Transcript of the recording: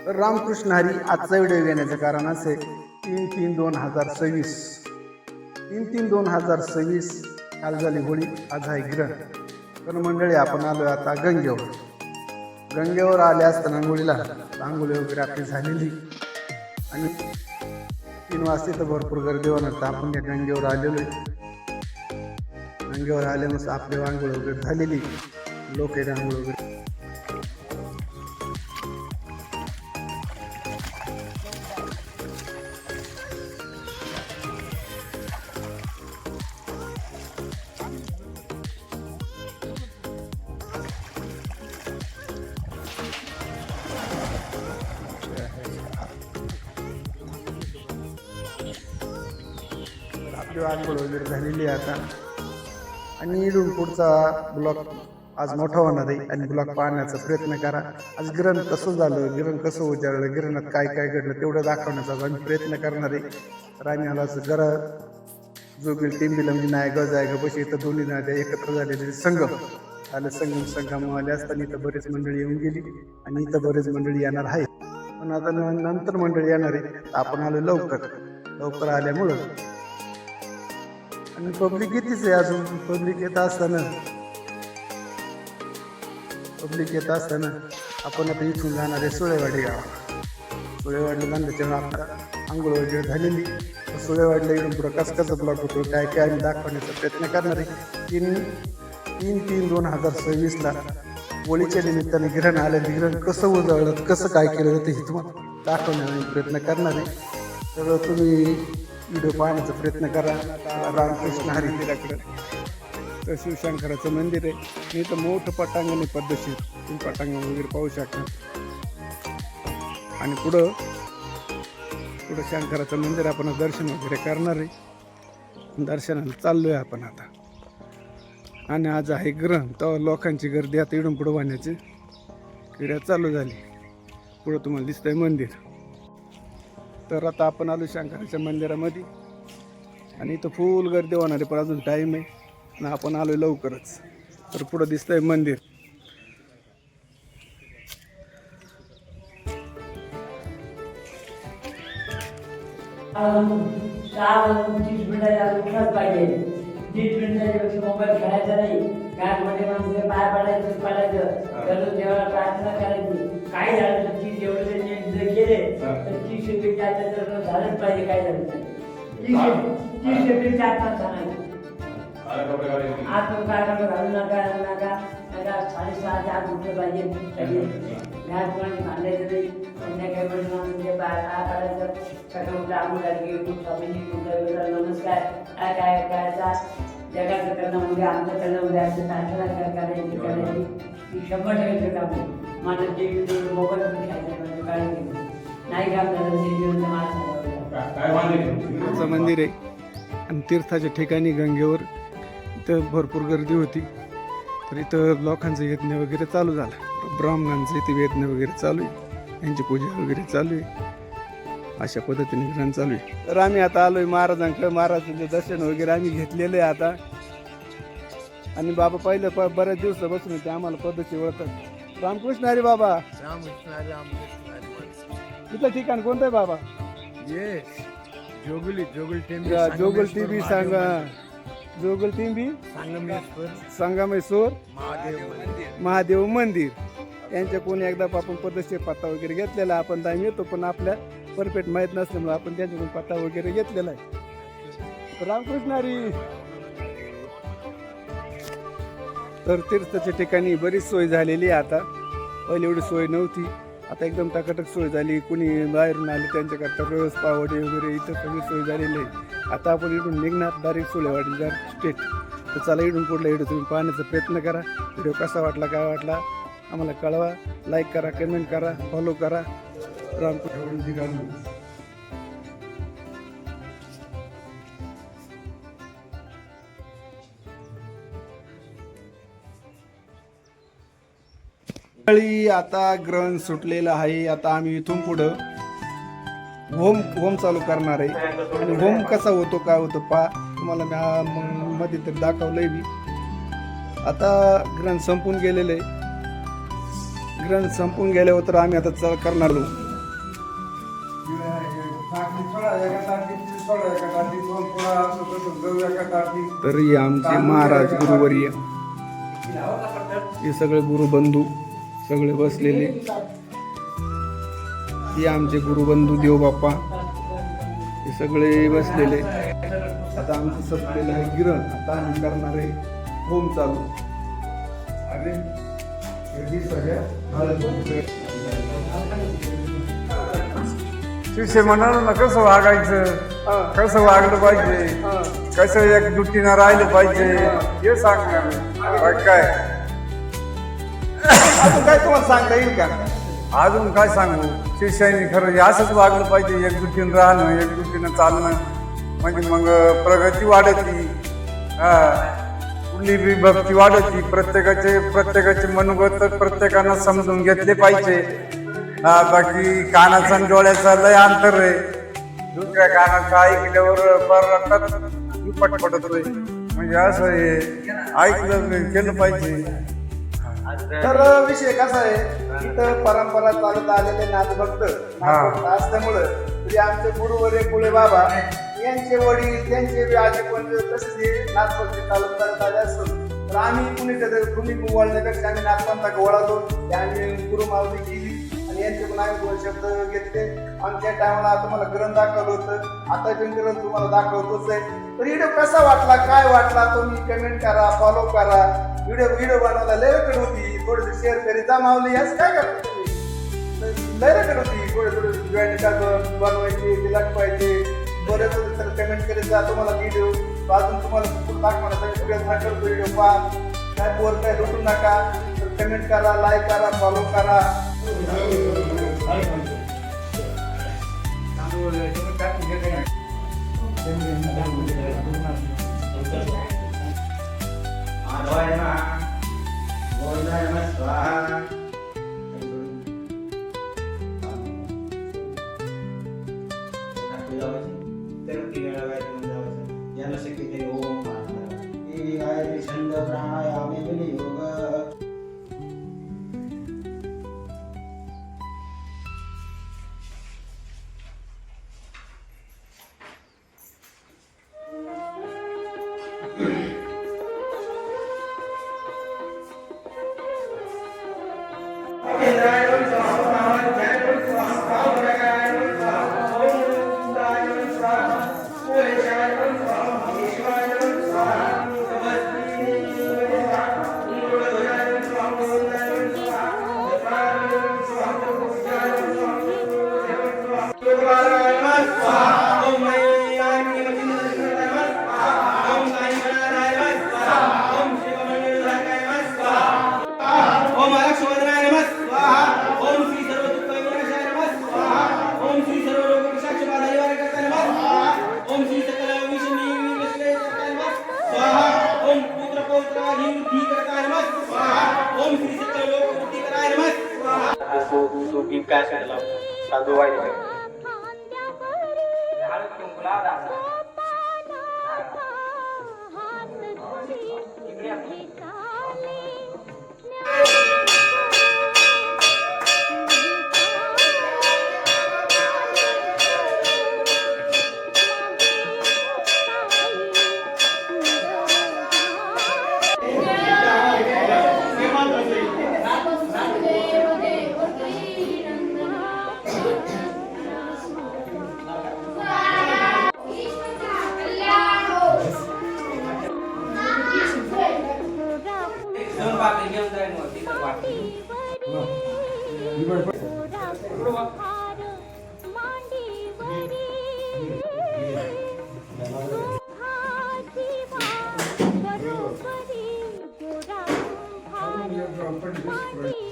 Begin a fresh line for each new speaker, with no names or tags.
तर रामकृष्ण हरी आजचा व्हिडिओ घेण्याचं कारण असे 3/3/2026 3/3/2026 काल झाली होळी, आज आहे ग्रहण. तर मंडळी आपण आलो आता गंगेवर आले असताना होळीला आंघोळी वगैरे आपली झालेली आणि 3 वाजता तर भरपूर गर्दी होणार. तर आपण त्या गंगेवर आलेलो आहे. गंगेवर आल्यानुसार आपली आंघोळ वगैरे झालेली, लोक आहेत आंघोळ वगैरे. आपली आंघोळ वगैरे झालेली आहे आता आणि इथून पुढचा ब्लॉग आज मोठा होणार आहे आणि ब्लॉग पाहण्याचा प्रयत्न करा. आज ग्रहण कसं झालं, ग्रहण कसं उजाडलं, ग्रहणात काय काय घडलं तेवढं दाखवण्याचा आम्ही प्रयत्न करणार आहे. तर आम्ही आला जरा जोगील टिंबीला म्हणजे नायगाव जायगा बशी इथं दोन्ही नद्या एकत्र झालेले संगम आलं. संगम आले असताना इथं बरेच मंडळी येऊन गेली आणि इथं बरेच मंडळी येणार आहे. पण आता नंतर मंडळी येणार आहे. आपण आलो लवकर आल्यामुळं आणि पब्लिक कितीच आहे अजून. पब्लिक येत असताना आपण आता इथून जाणार आहे सुळेवाडी गावात. सुळेवाडीला जाण्याच्या आपला आंघोळ वगैरे झालेली. सुळेवाडीला येऊन पुढं कसं ब्लॉग होतो काय काय आम्ही दाखवण्याचा प्रयत्न करणार आहे. 3/3/2026 होळीच्या निमित्ताने ग्रहण आलं. ग्रहण कसं उजळलं, कसं काय केलं जातं हे तुम्हाला दाखवण्याचा प्रयत्न करणार आहे. तर तुम्ही व्हिडिओ पाहण्याचा प्रयत्न करा. रामकृष्ण हरी तिच्याकडं तर शिवशंकराचं मंदिर आहे. मी तर मोठं पटांगण आहे पद्धतशीर. तुम्ही पटांगण वगैरे पाहू शकता. आणि पुढं शंकराचं मंदिर आपण दर्शन वगैरे करणार आहे. दर्शनाला चाललोय आपण आता. आणि आज आहे ग्रहण, तेव्हा लोकांची गर्दी आता इकडून पुढं वाहण्याची क्रिया चालू झाली. पुढं तुम्हाला दिसतंय मंदिर. तर आता आपण आलो शंकराच्या मंदिरामध्ये आणि इथं फुल गर्दी होणार आहे. पण अजून टाईम आहे आणि आपण आलो लवकरच. तर पुढं दिसतंय मंदिर.
मोबाईल खेळायचा नाही. घरामध्ये माणसाचे पाय पडायचं दररोज देवाला प्रार्थना करायची. काय झालं तर ती जेवढे नियम जर केले तर 30 एप्रिलच्या आत झालंच पाहिजे. काय झालं 30 एप्रिलच्या आत सांगायचं. आत काय घालू नका 6:30च्या आत उठलं पाहिजे. घरात बांधायचं नाही. संध्याकाळी माणसाचे पाय पडायचं. सकाळी उठलं आंघोळ घातली, स्वामींनी नमस्कार काय करायचा. जगाचं करणं म्हणजे आमचं करणं म्हणजे असं प्रार्थना करायची 100% काम आहे. माझं जे मोबाईल खायचं काळजी नाही का आपल्याला
मंदिर आहे आणि तीर्थाच्या ठिकाणी गंगेवर इथं भरपूर गर्दी होती. तर इथं लोकांचं यज्ञ वगैरे चालू झालं. ब्राह्मणांचं इथे यज्ञ वगैरे चालू आहे. यांची पूजा वगैरे चालू आहे. अशा पद्धतीने ग्रहण चालू आहे. तर आम्ही आता आलोय महाराजांकडे. महाराजांचं दर्शन वगैरे आम्ही घेतलेलं आहे आता. आणि बाबा पहिलं बऱ्याच दिवसापासून होते आम्हाला पद्धती ओळखतात. रामकृष्ण हरी बाबा. इथलं ठिकाण कोणतं आहे बाबा? जोगल टीबी सांगा. जोगल टीबी संगमेश्वर महादेव मंदिर यांच्या कोणी एकदा आपण पद्धतशीर पत्ता वगैरे घेतलेला. आपण टाइम येतो पण आपल्या परफेक्ट माहीत नसल्यामुळे आपण त्यांच्याकडून पत्ता वगैरे घेतलेला आहे. रामकृष्ण हरी. तर तीर्थाच्या ठिकाणी बरीच सोय झालेली आहे आता. पहिले एवढी सोय नव्हती, आता एकदम टकाटक सोय झाली. कुणी बाहेरून आले त्यांच्याकरता रस पावडे वगैरे इथं सगळी सोय झालेली आहे. आता आपण इथून निघणार डायरेक्ट सुळेवाडी स्टेट. तर चला इथून पुढला व्हिडिओ तुम्ही पाहण्याचा प्रयत्न करा. व्हिडिओ कसा वाटला काय वाटला आम्हाला कळवा. लाईक करा, कमेंट करा, फॉलो करा. आता ग्रहण सुटलेलं आहे. आता आम्ही इथून पुढं होम चालू करणार आहे. आणि होम कसा होतो काय होतो तुम्हाला मध्ये तर दाखवलंय मी. आता ग्रहण संपून गेलेलं आहे. ग्रहण संपून गेल्यावर तर आम्ही आता करणार तर हे आमचे महाराज गुरुवर्य, हे सगळे गुरुबंधू सगळे बसलेले, हे आमचे गुरुबंधू देवबाप्पा, हे सगळे बसलेले. आता आमचं सपलेलं आहे गिरण. आता आम्ही करणार आहे होम चालू. अरे
शिष्यमंडळांना कसं वागायचं, कसं वागलं पाहिजे, कसं एकजुटीनं राहिलं पाहिजे हे सांगणार. काय
अजून काय तुम्हाला सांगता येईल का?
अजून काय सांगू, शिष्याने खरं हे असंच वागलं पाहिजे, एकजुटीनं राहणं, एकजुटीनं चालणं, म्हणजे मग प्रगती वाढती. कुठली बी भक्ती वाढती. प्रत्येकाचे मनोगत प्रत्येकानं समजून घेतले पाहिजे. बाकी कानाचा आणि डोळ्याचा लय अंतर आहे. दुसऱ्या कानाचा ऐकल्यावर पटपटत म्हणजे असं हे ऐकलं केलं पाहिजे.
तर विषय कसा आहे, इथं परंपरा चालत आलेले नाथभक्त असल्यामुळं म्हणजे आमचे गुरुवर्य कुळे बाबा यांचे वडील, त्यांचे आजी पण तसेच हे नाथभक्ती चालत आले असून तर आम्ही कुणी वळण्यापेक्षा आम्ही नाथपंथा वळालो. आम्ही गुरुमावली केली आणि यांचे पण आम्ही 2 शब्द घेतले. आमच्या टायमाला तुम्हाला ग्रंथ दाखवलं होतं, आता पण ग्रंथ तुम्हाला दाखवतोच आहे. तर व्हिडिओ कसा वाटला, काय वाटला, तुम्ही कमेंट करा, फॉलो करा. व्हिडिओ बनवायला लय रकड होती, थोडंसं शेअर करीत जा. मावली याच काय करता तुम्ही, लय रकड होती. थोडं जॉईंट बनवायचे, तिलाट पाहिजे, बरेच होते. तर कमेंट करीत जा. तुम्हाला व्हिडिओ अजून तुम्हाला कुठं दाखवण्यासाठी प्रयत्न करतो. व्हिडिओ पहा, काय बोर काय लुटू नका. तर कमेंट करा, लाईक करा, फॉलो करा.
बरोबरी